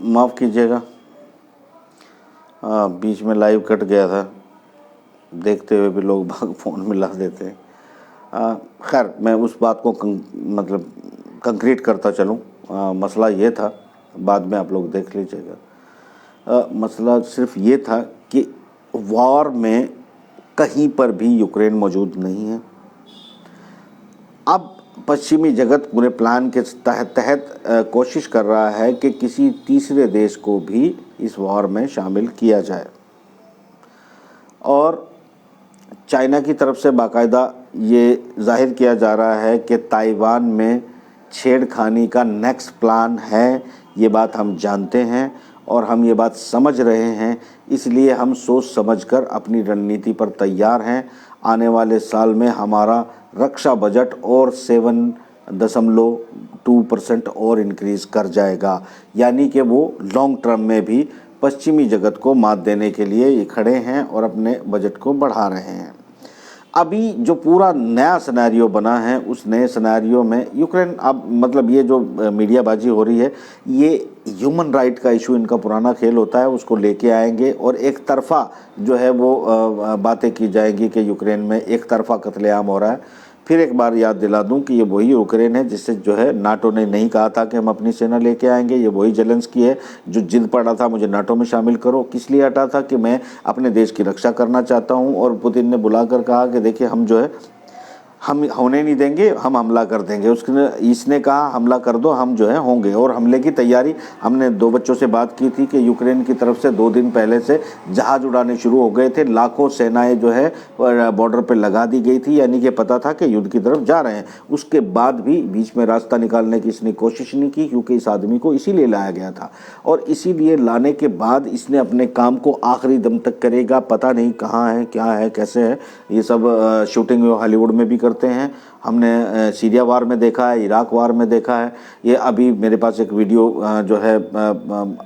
माफ़ कीजिएगा, बीच में लाइव कट गया था, देखते हुए भी लोग भाग फ़ोन मिला देते हैं। खैर मैं उस बात को मतलब कंक्रीट करता चलूँ। मसला ये था, बाद में आप लोग देख लीजिएगा। मसला सिर्फ ये था कि वॉर में कहीं पर भी यूक्रेन मौजूद नहीं है। अब पश्चिमी जगत पूरे प्लान के तहत कोशिश कर रहा है कि किसी तीसरे देश को भी इस वॉर में शामिल किया जाए, और चाइना की तरफ से बाकायदा ये जाहिर किया जा रहा है कि ताइवान में छेड़खानी का नेक्स्ट प्लान है। ये बात हम जानते हैं और हम ये बात समझ रहे हैं, इसलिए हम सोच समझकर अपनी रणनीति पर तैयार हैं। आने वाले साल में हमारा रक्षा बजट और 7.2% और इंक्रीज़ कर जाएगा, यानी कि वो लॉन्ग टर्म में भी पश्चिमी जगत को मात देने के लिए ये खड़े हैं और अपने बजट को बढ़ा रहे हैं। अभी जो पूरा नया सिनेरियो बना है, उस नए सिनेरियो में यूक्रेन, अब मतलब ये जो मीडियाबाजी हो रही है, ये ह्यूमन राइट का इशू इनका पुराना खेल होता है, उसको लेके आएंगे और एक तरफ़ा जो है वो बातें की जाएंगी कि यूक्रेन में एक तरफ़ा कत्लेआम हो रहा है। फिर एक बार याद दिला दूं कि ये वही यूक्रेन है जिससे जो है नाटो ने नहीं कहा था कि हम अपनी सेना लेके आएंगे। ये वही जेलेंस्की है जो जिद पड़ा था मुझे नाटो में शामिल करो। किस लिए हटा था? कि मैं अपने देश की रक्षा करना चाहता हूं, और पुतिन ने बुलाकर कहा कि देखिए हम जो है हम होने नहीं देंगे, हम हमला कर देंगे। इसने कहा हमला कर दो, हम जो है होंगे, और हमले की तैयारी हमने 2 बच्चों से बात की थी कि यूक्रेन की तरफ से 2 दिन पहले से जहाज़ उड़ाने शुरू हो गए थे। लाखों सेनाएं जो है बॉर्डर पे लगा दी गई थी, यानी कि पता था कि युद्ध की तरफ जा रहे हैं। उसके बाद भी बीच में रास्ता निकालने की इसने कोशिश नहीं की, क्योंकि इस आदमी को इसीलिए लाया गया था, और इसीलिए लाने के बाद इसने अपने काम को आखिरी दम तक करेगा। पता नहीं कहाँ है, क्या है, कैसे है। ये सब शूटिंग हॉलीवुड में भी करते हैं, हमने सीरिया वार में देखा है, इराक वार में देखा है। ये अभी मेरे पास एक वीडियो जो है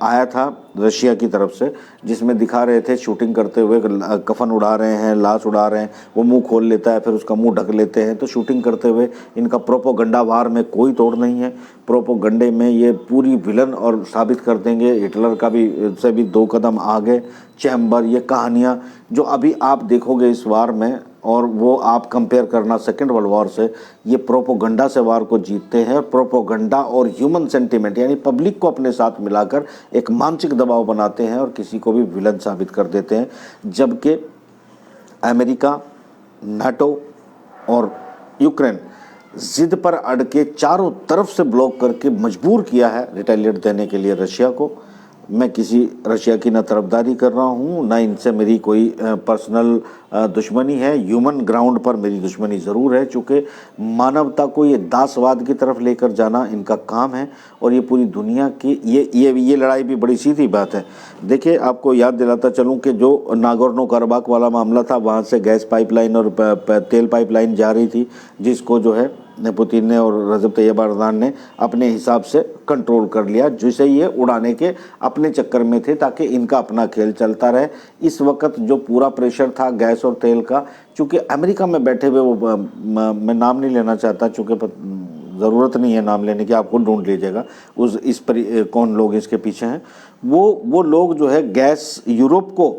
आया था रशिया की तरफ से, जिसमें दिखा रहे थे शूटिंग करते हुए कफन उड़ा रहे हैं, लाश उड़ा रहे हैं, वो मुंह खोल लेता है, फिर उसका मुंह ढक लेते हैं। तो शूटिंग करते हुए इनका प्रोपोगंडा वार में कोई तोड़ नहीं है। प्रोपोगंडे में ये पूरी विलन और साबित कर देंगे, हिटलर का भी से भी 2 कदम आगे। चैम्बर, ये कहानियाँ जो अभी आप देखोगे इस वार में, और वो आप कंपेयर करना सेकेंड वर्ल्ड वॉर से, ये प्रोपोगंडा से वार को जीतते हैं। प्रोपोगंडा और ह्यूमन सेंटिमेंट, यानी पब्लिक को अपने साथ मिलाकर एक मानसिक दबाव बनाते हैं और किसी को भी विलन साबित कर देते हैं। जबकि अमेरिका, नाटो और यूक्रेन जिद पर अड़ के चारों तरफ से ब्लॉक करके मजबूर किया है रिटेलिएट देने के लिए रशिया को। मैं किसी रशिया की न तरफदारी कर रहा हूँ, ना इनसे मेरी कोई पर्सनल दुश्मनी है। ह्यूमन ग्राउंड पर मेरी दुश्मनी ज़रूर है, चूँकि मानवता को ये दासवाद की तरफ लेकर जाना इनका काम है, और ये पूरी दुनिया की ये लड़ाई भी बड़ी सीधी बात है। देखिए, आपको याद दिलाता चलूँ कि जो नागोर्नो कराबाख वाला मामला था, वहाँ से गैस पाइपलाइन और तेल पाइपलाइन जा रही थी, जिसको जो है पुतिन ने और रजब तैयब एर्दोगान ने अपने हिसाब से कंट्रोल कर लिया, जिसे ये उड़ाने के अपने चक्कर में थे ताकि इनका अपना खेल चलता रहे। इस वक्त जो पूरा प्रेशर था गैस और तेल का, चूँकि अमेरिका में बैठे हुए वो मैं नाम नहीं लेना चाहता, चूँकि ज़रूरत नहीं है नाम लेने की, आपको ढूंढ लीजिएगा इस पर कौन लोग इसके पीछे हैं। वो लोग जो है गैस यूरोप को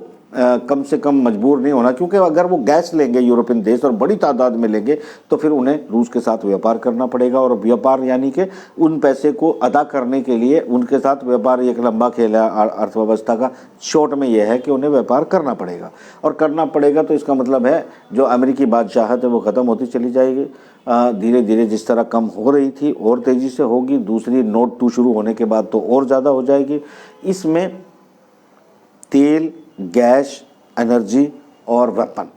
कम से कम मजबूर नहीं होना, क्योंकि अगर वो गैस लेंगे यूरोपियन देश और बड़ी तादाद में लेंगे तो फिर उन्हें रूस के साथ व्यापार करना पड़ेगा, और व्यापार यानी कि उन पैसे को अदा करने के लिए उनके साथ व्यापार एक लंबा खेल है अर्थव्यवस्था का। शॉर्ट में यह है कि उन्हें व्यापार करना पड़ेगा, और करना पड़ेगा तो इसका मतलब है जो अमेरिकी बादशाहत है वो ख़त्म होती चली जाएगी। धीरे धीरे जिस तरह कम हो रही थी और तेज़ी से होगी, दूसरी नोट 2 शुरू होने के बाद तो और ज़्यादा हो जाएगी। इसमें तेल, गैस, एनर्जी और वेपन,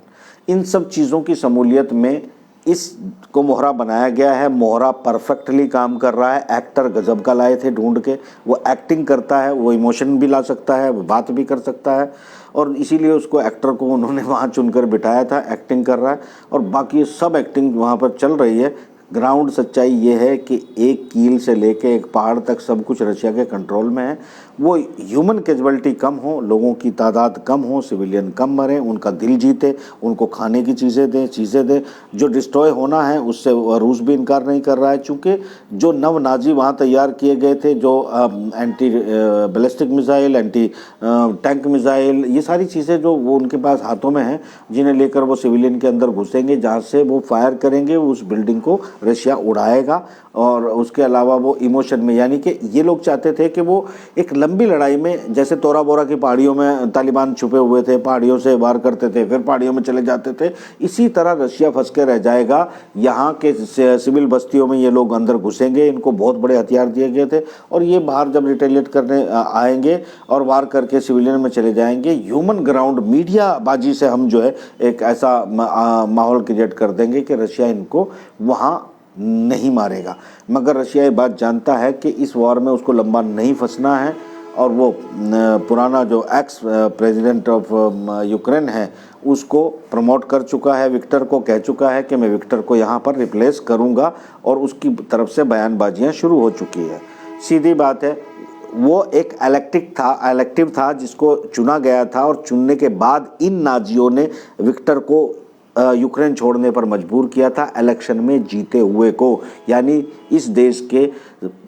इन सब चीज़ों की शमूलियत में इसको मोहरा बनाया गया है। मोहरा परफेक्टली काम कर रहा है। एक्टर गजब का लाए थे ढूंढ के, वो एक्टिंग करता है, वो इमोशन भी ला सकता है, वो बात भी कर सकता है, और इसीलिए उसको एक्टर को उन्होंने वहाँ चुनकर बिठाया था। एक्टिंग कर रहा है, और बाकी सब एक्टिंग वहाँ पर चल रही है। ग्राउंड सच्चाई ये है कि एक कील से लेके एक पहाड़ तक सब कुछ रशिया के कंट्रोल में है। वो ह्यूमन कैजुअलिटी कम हो, लोगों की तादाद कम हो, सिविलियन कम मरें, उनका दिल जीते, उनको खाने की चीज़ें दें। जो डिस्ट्रॉय होना है उससे रूस भी इनकार नहीं कर रहा है, चूँकि जो नव नाजी वहाँ तैयार किए गए थे, जो anti ballistic missile, anti tank missile, ये सारी चीज़ें जो वो उनके पास हाथों में हैं, जिन्हें लेकर वो सिविलियन के अंदर घुसेंगे, जहाँ से वो फायर करेंगे उस बिल्डिंग को रशिया उड़ाएगा। और उसके अलावा वो इमोशन में, यानी कि ये लोग चाहते थे कि वो एक लंबी लड़ाई में, जैसे तोरा बोरा की पहाड़ियों में तालिबान छुपे हुए थे, पहाड़ियों से वार करते थे, फिर पहाड़ियों में चले जाते थे, इसी तरह रशिया फंस के रह जाएगा। यहाँ के सिविल बस्तियों में ये लोग अंदर घुसेंगे, इनको बहुत बड़े हथियार दिए गए थे, और ये बाहर जब रिटेलिएट करने आएंगे और वार करके सिविलियन में चले जाएंगे, ह्यूमन ग्राउंड मीडिया बाजी से हम जो है एक ऐसा माहौल क्रिएट कर देंगे कि रशिया इनको वहाँ नहीं मारेगा। मगर रशिया ये बात जानता है कि इस वॉर में उसको लंबा नहीं फंसना है, और वो पुराना जो एक्स प्रेसिडेंट ऑफ यूक्रेन है उसको प्रमोट कर चुका है, विक्टर को कह चुका है कि मैं विक्टर को यहाँ पर रिप्लेस करूँगा, और उसकी तरफ से बयानबाजियाँ शुरू हो चुकी है। सीधी बात है, वो एक इलेक्टिव था जिसको चुना गया था, और चुनने के बाद इन नाजियों ने विक्टर को यूक्रेन छोड़ने पर मजबूर किया था, इलेक्शन में जीते हुए को। यानी इस देश के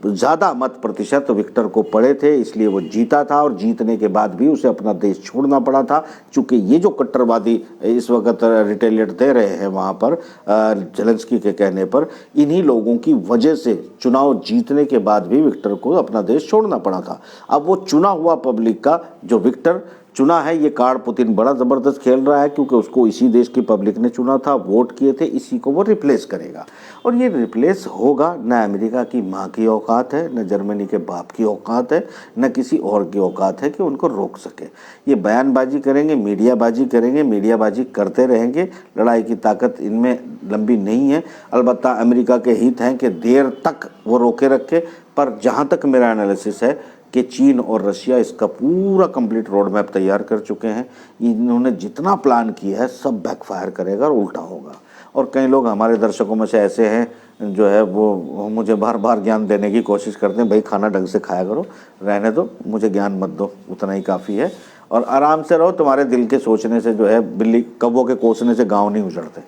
ज़्यादा मत प्रतिशत विक्टर को पड़े थे, इसलिए वो जीता था, और जीतने के बाद भी उसे अपना देश छोड़ना पड़ा था। चूँकि ये जो कट्टरवादी इस वक्त रिटेलिएट दे रहे हैं वहाँ पर जेलेंस्की के कहने पर, इन्हीं लोगों की वजह से चुनाव जीतने के बाद भी विक्टर को अपना देश छोड़ना पड़ा था। अब वो चुना हुआ पब्लिक का जो विक्टर चुना है, ये कार्ड पुतिन बड़ा ज़बरदस्त खेल रहा है, क्योंकि उसको इसी देश की पब्लिक ने चुना था, वोट किए थे, इसी को वो रिप्लेस करेगा। और ये रिप्लेस होगा, न अमेरिका की माँ की औकात है, न जर्मनी के बाप की औकात है, न किसी और की औकात है कि उनको रोक सके। ये बयानबाजी करेंगे, मीडियाबाजी करेंगे, मीडियाबाजी करते रहेंगे, लड़ाई की ताकत इनमें लंबी नहीं है। अलबत्ता अमेरिका के हित हैं कि देर तक वो रोके रखे, पर जहाँ तक मेरा एनालिसिस है कि चीन और रशिया इसका पूरा कंप्लीट रोड मैप तैयार कर चुके हैं। इन्होंने जितना प्लान किया है सब बैकफायर करेगा और उल्टा होगा। और कई लोग हमारे दर्शकों में से ऐसे हैं जो है वो मुझे बार बार ज्ञान देने की कोशिश करते हैं, भाई खाना ढंग से खाया करो, रहने दो, मुझे ज्ञान मत दो, उतना ही काफ़ी है, और आराम से रहो। तुम्हारे दिल के सोचने से जो है बिल्ली कौवों के कोसने से गाँव नहीं उजड़ते।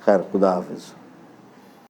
खैर, खुदा हाफिज़।